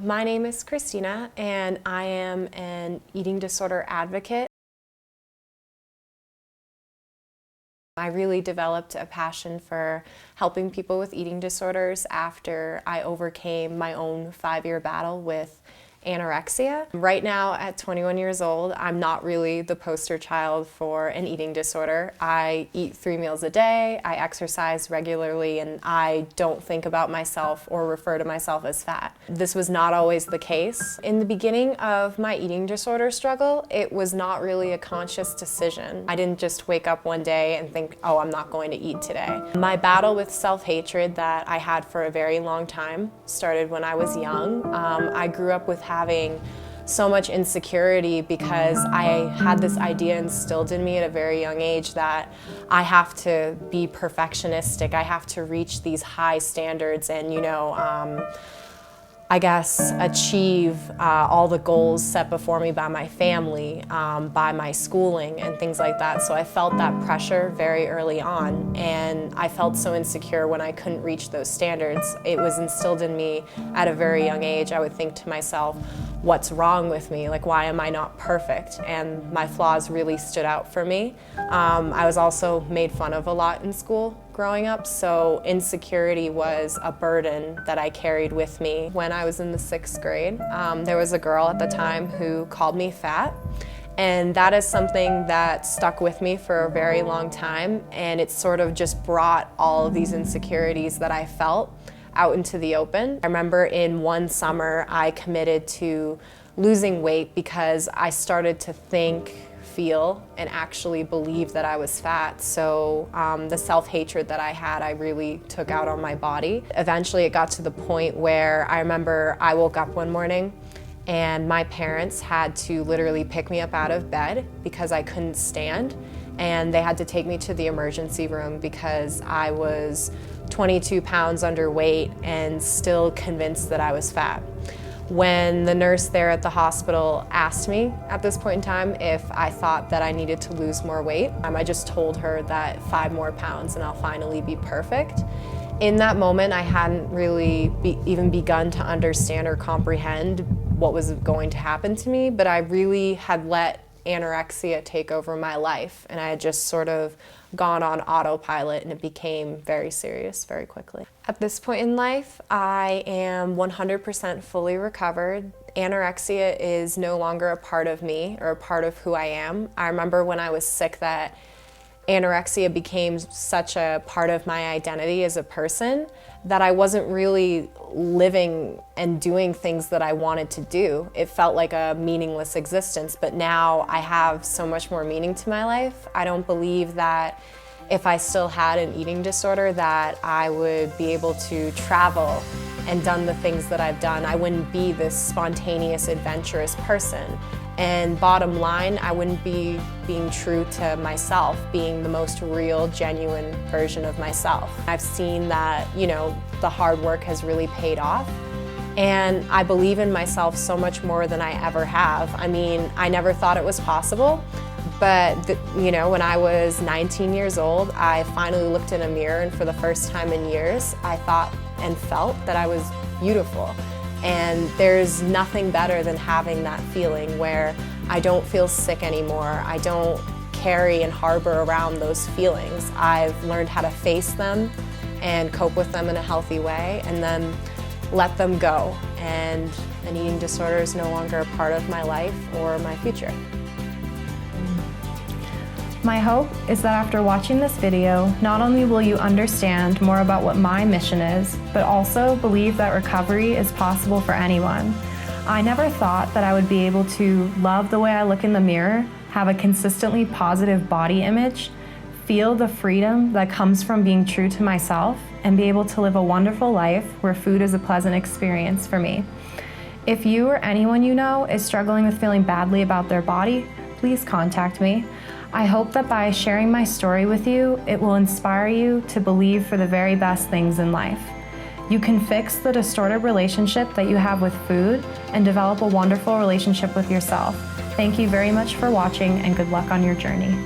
My name is Christina, and I am an eating disorder advocate. I really developed a passion for helping people with eating disorders after I overcame my own 5-year battle with anorexia. Right now, at 21 years old, I'm not really the poster child for an eating disorder. I eat 3 meals a day, I exercise regularly, and I don't think about myself or refer to myself as fat. This was not always the case. In the beginning of my eating disorder struggle, it was not really a conscious decision. I didn't just wake up one day and think, oh, I'm not going to eat today. My battle with self-hatred that I had for a very long time started when I was young. I grew up with having so much insecurity because I had this idea instilled in me at a very young age that I have to be perfectionistic, I have to reach these high standards and, I guess, achieve all the goals set before me by my family, by my schooling and things like that. So I felt that pressure very early on, and I felt so insecure when I couldn't reach those standards. It was instilled in me at a very young age. I would think to myself, what's wrong with me? Like, why am I not perfect? And my flaws really stood out for me. I was also made fun of a lot in school growing up, so insecurity was a burden that I carried with me. When I was in the 6th grade, there was a girl at the time who called me fat, and that is something that stuck with me for a very long time, and it sort of just brought all of these insecurities that I felt out into the open. I remember in one summer I committed to losing weight because I started to think, feel, and actually believe that I was fat. So the self-hatred that I had, I really took out on my body. Eventually it got to the point where I remember I woke up one morning and my parents had to literally pick me up out of bed because I couldn't stand, and they had to take me to the emergency room because I was 22 pounds underweight and still convinced that I was fat. When the nurse there at the hospital asked me at this point in time if I thought that I needed to lose more weight, I just told her that 5 more pounds and I'll finally be perfect. In that moment, I hadn't really even begun to understand or comprehend what was going to happen to me, but I really had let anorexia take over my life, and I had just sort of gone on autopilot, and it became very serious very quickly. At this point in life, I am 100% fully recovered. Anorexia is no longer a part of me or a part of who I am. I remember when I was sick that anorexia became such a part of my identity as a person that I wasn't really living and doing things that I wanted to do. It felt like a meaningless existence, but now I have so much more meaning to my life. I don't believe that if I still had an eating disorder that I would be able to travel and done the things that I've done. I wouldn't be this spontaneous, adventurous person. And bottom line, I wouldn't be being true to myself, being the most real, genuine version of myself. I've seen that, the hard work has really paid off. And I believe in myself so much more than I ever have. I mean, I never thought it was possible, but when I was 19 years old, I finally looked in a mirror, and for the first time in years, I thought and felt that I was beautiful. And there's nothing better than having that feeling where I don't feel sick anymore. I don't carry and harbor around those feelings. I've learned how to face them and cope with them in a healthy way, and then let them go. And an eating disorder is no longer a part of my life or my future. My hope is that after watching this video, not only will you understand more about what my mission is, but also believe that recovery is possible for anyone. I never thought that I would be able to love the way I look in the mirror, have a consistently positive body image, feel the freedom that comes from being true to myself, and be able to live a wonderful life where food is a pleasant experience for me. If you or anyone you know is struggling with feeling badly about their body, please contact me. I hope that by sharing my story with you, it will inspire you to believe for the very best things in life. You can fix the distorted relationship that you have with food and develop a wonderful relationship with yourself. Thank you very much for watching, and good luck on your journey.